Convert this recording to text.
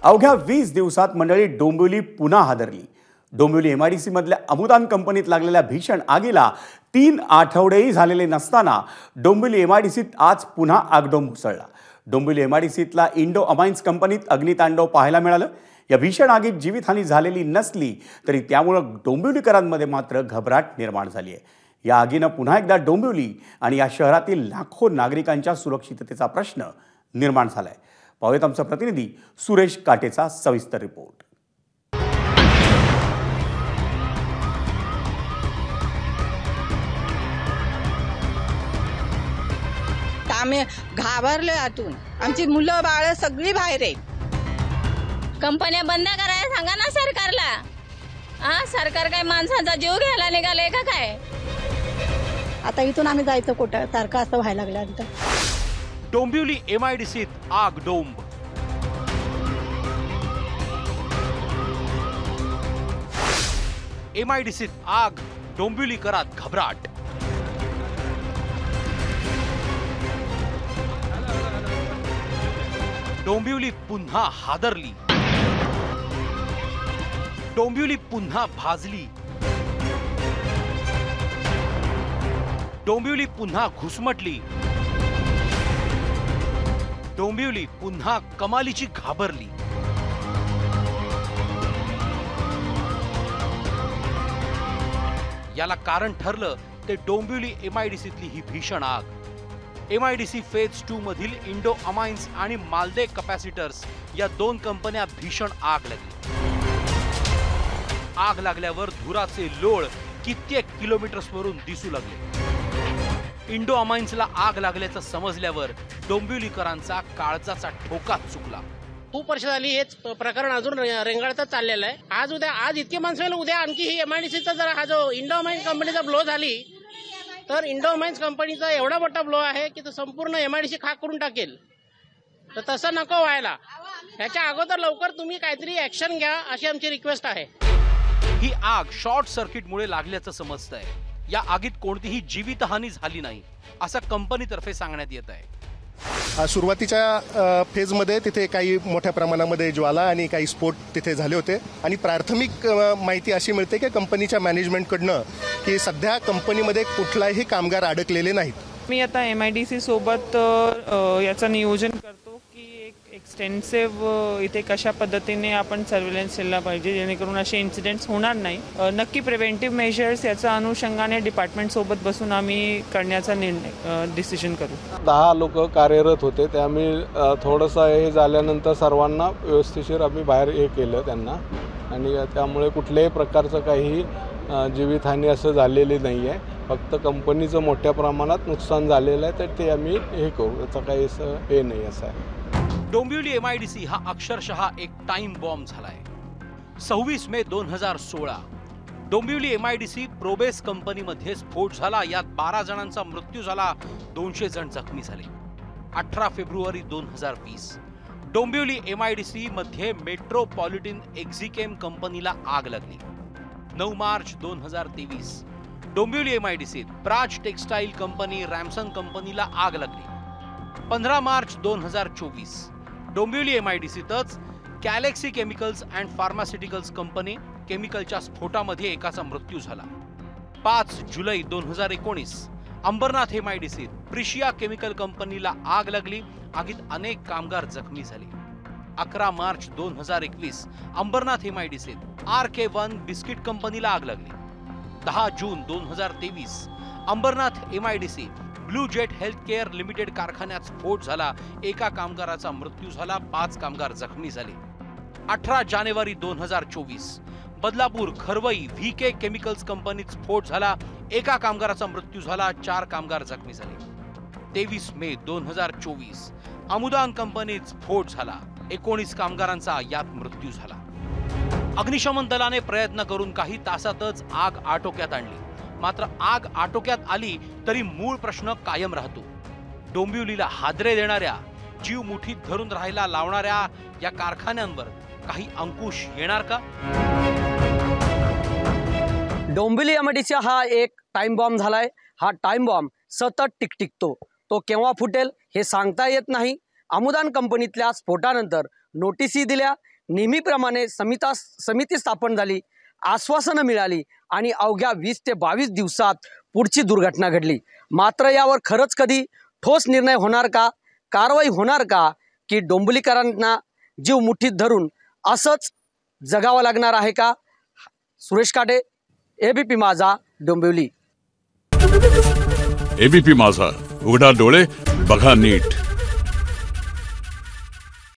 अवघ्या 20 दिवसात मंडळी डोंबिवली पुन्हा हादरली। डोंबिवली MIDC मधल्या अमुदान कंपनीत लागलेल्या भीषण आगीला 3 आठवडेही झालेले नसताना डोंबिवली MIDCत आज पुन्हा आगडोंब उसळला। डोंबिवली MIDCतल्या इंडो अमाइन्स कंपनीत अग्नितांडव पाहायला मिळालं। या भीषण आगीत जीवितहानी झालेली नसली तरी त्यामुळे डोंबिवलीकरांमध्ये मात्र घबराट निर्माण झाली आहे। या आगीनं पुन्हा एकदा डोंबिवली आणि या शहरातील लाखो नागरिकांच्या सुरक्षिततेचा प्रश्न निर्माण झालाय। पाहूयात आमचा प्रतिनिधी सुरेश काटेचा सविस्तर रिपोर्ट। आम्ही घाबरलो आतून, आमची मुलं बाळ सगळी बाहेर आहेत। कंपन्या बंद करायला सांगा ना सरकारला। सरकार काय माणसाचा जीव घ्यायला निघाले का काय? आता इथून आम्ही जायचं कुठं? सारखं असं व्हायला लागलं आता। डोंबिवली MIDCत आग डोंब। MIDCत आग, डोंबिवलीकरात घबराट। डोंबिवली पुन्हा हादरली, डोंबिवली पुन्हा भाजली, डोंबिवली पुन्हा घुसमटली, डोंबिवली पुन्हा कमालीची घाबरली। याला कारण ठरलं ते डोंबिवली MIDCतली ही भीषण आग। MIDC फेज 2 मधील इंडो अमाइन्स आणि मालदे कॅपॅसिटर्स या 2 कंपन्या भीषण आग लागली। आग लागल्यावर धुराचे लोळ कित्येक किलोमीटर्सवरून दिसू लागले। इंडो अमाइन्सला आग लागल्याचं समजल्यावर डोंबिवलीकरांचा काळजाचा ठोका चुकला। खूप वर्ष झाली हेच प्रकरण अजून रेंगाळतच चाललेलं आहे। आज इतके माणसं उद्या आणखी ही MIDCचा जर हा जो इंडो अमाइन्स कंपनीचा ब्लो झाली तर इंडो अमाइन्स कंपनीचा एवढा मोठा ब्लो आहे की तो संपूर्ण MIDC खाक करून टाकेल। तर तसं नको व्हायला, याच्या अगोदर लवकर तुम्ही काहीतरी ऍक्शन घ्या अशी आमची रिक्वेस्ट आहे। ही आग शॉर्ट सर्किटमुळे लागल्याचं समजतंय। या आगीत कोणतीही जीवितहानी झाली नाही असं कंपनीतर्फे सांगण्यात येत आहे। सुरुवातीच्या फेजमध्ये तिथे काही मोठ्या प्रमाणामध्ये ज्वाला आणि काही स्फोट तिथे झाले होते आणि प्राथमिक माहिती अशी मिळते की कंपनीच्या मॅनेजमेंटकडनं की सध्या कंपनीमध्ये कुठलाही कामगार अडकलेले नाहीत। मी आता MIDC सोबत याचं नियोजन करतो की एक एक्सटेन्सिव्ह इथे कशा पद्धतीने आपण सर्व्हेलन्स केला पाहिजे जेणेकरून असे इन्सिडेंट्स होणार नाही। नक्की प्रिव्हेंटिव्ह मेजर्स याच्या अनुषंगाने डिपार्टमेंट सोबत बसून आम्ही करण्याचा डिसिजन करू। 10 लोक कार्यरत होते, ते आम्ही थोडंसं हे झाल्यानंतर सर्वांना व्यवस्थिशीर आम्ही बाहेर हे केलं त्यांना, आणि त्यामुळे कुठल्याही प्रकारचं काही जीवितहानी असं झालेली नाही आहे। फक्त कंपनीचं मोठ्या प्रमाणात नुकसान झालेलं आहे, तर ते आम्ही हे करू, याचं काही असं हे नाही असं आहे। डोंबिवली MIDC हा अक्षरशः एक टाइम बॉम्ब झालाय। 26 मे 2016 डोंबिवली MIDC प्रोबेस कंपनीमध्ये स्फोट झाला। यात 12 जणांचा मृत्यू झाला, 200 जण जखमी झाले। 18 फेब्रुवारी 2020 डोंबिवली MIDC मध्ये मेट्रोपॉलिटन एक्झिकेम कंपनीला आग लागली। 9 मार्च 2023 डोंबिवली MIDCत प्राज टेक्सटाईल कंपनी रॅमसन कंपनीला आग लागली। 15 मार्च 2024 डोंबिवली MIDCतच Galaxy chemicals and pharmaceuticals company केमिकलच्या स्फोटामध्ये एकाचा मृत्यू झाला। 5 जुलै 2019 अंबरनाथ MIDCत प्रिशिया केमिकल कंपनीला आग लागली। आगीत अनेक कामगार जखमी झाले। 11 मार्च 2021 अंबरनाथ MIDCत RK1 बिस्किट कंपनीला आग लागली। 10 जून 2023 Ambernath MIDC blue jet health care limited कारखान्यात स्फोट झाला। एका कामगाराचा मृत्यू झाला, 5 कामगार जखमी झाले। 18 जानेवारी 2024 बदलापूर खरवई VK केमिकल्स कंपनीत स्फोट झाला। एका कामगाराचा मृत्यू झाला, 4 कामगार जखमी झाले। 23 मे 2024 अमुदान कंपनीत स्फोट झाला, 19 कामगारांचा यात मृत्यू झाला। अग्निशमन दलाने प्रयत्न करून काही तासातच आग आटोक्यात आणली, मात्र आग आटोक्यात आली तरी मूळ प्रश्न कायम राहतो। डोंबिवलीला हादरे देणाऱ्या, जीव मुठीत धरून राहायला लावणाऱ्या या कारखान्यांवर काही अंकुश येणार का? डोंबिवली MIDC हा एक टाइम बॉम्ब झालाय। हा टाइम बॉम्ब सतत टिकटिकतो, तो केव्हा फुटेल हे सांगता येत नाही। अमुदान कंपनीतल्या स्फोटानंतर नोटीसही दिल्या, नेहमीप्रमाणे समिती स्थापन झाली, आश्वासनं मिळाली आणि अवघ्या 20 ते 22 दिवसात पुढची दुर्घटना घडली। मात्र यावर खरंच कधी ठोस निर्णय होणार का, कारवाई होणार का, की डोंबिवलीकरांना जीव मुठीत धरून असंच जगावं लागणार आहे का? सुरेश काटे, एबीपी माझा, डोंबिवली। एबीपी माझा, उघडा डोळे बघा नीट।